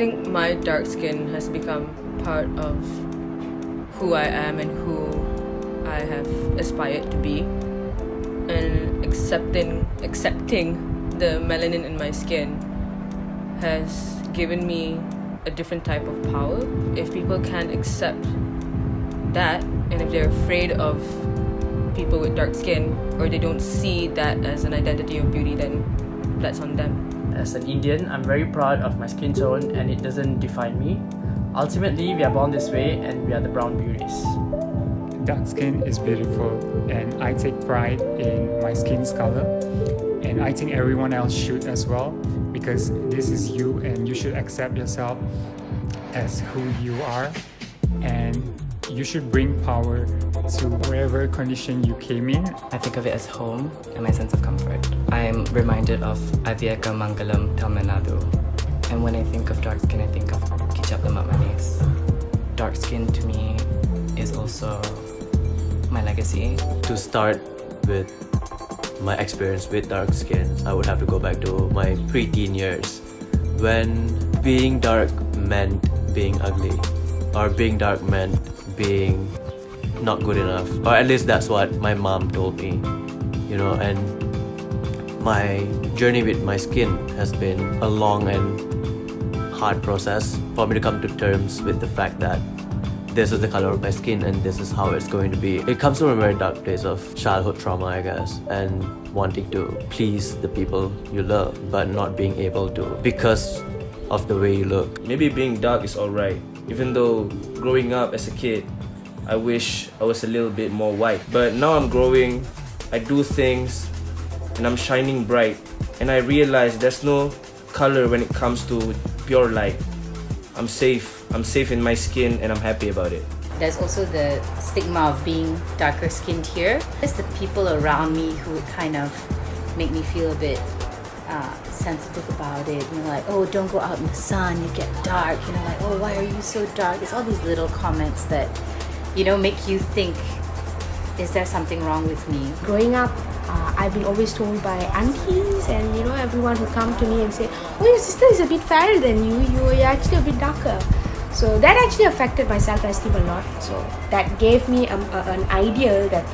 think my dark skin has become part of who I am and who I have aspired to be, and accepting the melanin in my skin has given me a different type of power. If people can't accept that, and if they're afraid of people with dark skin, or they don't see that as an identity of beauty, then that's on them. As an Indian, I'm very proud of my skin tone, and it doesn't define me. Ultimately, we are born this way, and we are the brown beauties. Dark skin is beautiful, and I take pride in my skin's color, and I think everyone else should as well, because this is you and you should accept yourself as who you are, and you should bring power to wherever condition you came in. I think of it as home and my sense of comfort. I am reminded of Avyaka Mangalam Talmanadu, and when I think of dark skin, I think of Kicap Lemak Manis. Dark skin to me is also my legacy. To start with my experience with dark skin, I would have to go back to my pre-teen years, when being dark meant being ugly, or being dark meant being not good enough, or at least that's what my mom told me, you know. And my journey with my skin has been a long and hard process for me to come to terms with the fact that this is the color of my skin and this is how it's going to be. It comes from a very dark place of childhood trauma, I guess, and wanting to please the people you love but not being able to because of the way you look. Maybe being dark is alright, even though growing up as a kid I wish I was a little bit more white. But now I'm growing, I do things, and I'm shining bright, and I realize there's no color when it comes to pure light. I'm safe in my skin, and I'm happy about it. There's also the stigma of being darker skinned here. It's the people around me who kind of make me feel a bit sensitive about it. You know, like, oh, don't go out in the sun, you get dark. You know, like, oh, why are you so dark? It's all these little comments that, you know, make you think, is there something wrong with me? Growing up, I've been always told by aunties and, you know, everyone who come to me and say, oh, your sister is a bit fairer than you, you're actually a bit darker. So that actually affected my self-esteem a lot. So that gave me an idea that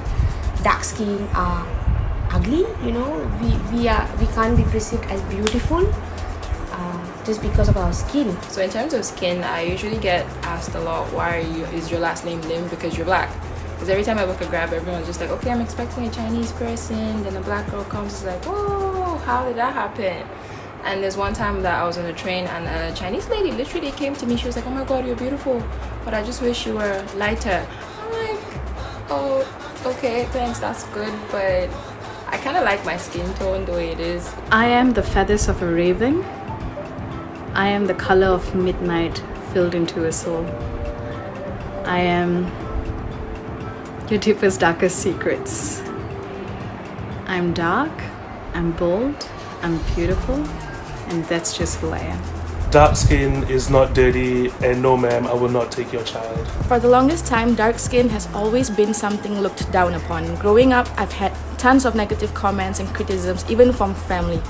dark skin are ugly, you know. We can't be perceived as beautiful just because of our skin. So in terms of skin, I usually get asked a lot, is your last name Lim because you're black? Because every time I book a Grab, everyone's just like, okay, I'm expecting a Chinese person, then a black girl comes, it's like, whoa, how did that happen? And there's one time that I was on a train and a Chinese lady literally came to me. She was like, oh my god, you're beautiful, but I just wish you were lighter. I'm like, oh, okay, thanks, that's good, but I kind of like my skin tone the way it is. I am the feathers of a raven. I am the color of midnight filled into a soul. I am your deepest, darkest secrets. I'm dark, I'm bold, I'm beautiful, and that's just who I am. Dark skin is not dirty, and no ma'am, I will not take your child. For the longest time, dark skin has always been something looked down upon. Growing up, I've had tons of negative comments and criticisms, even from family.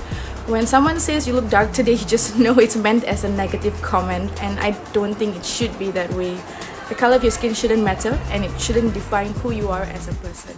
When someone says you look dark today, you just know it's meant as a negative comment, and I don't think it should be that way. The color of your skin shouldn't matter, and it shouldn't define who you are as a person.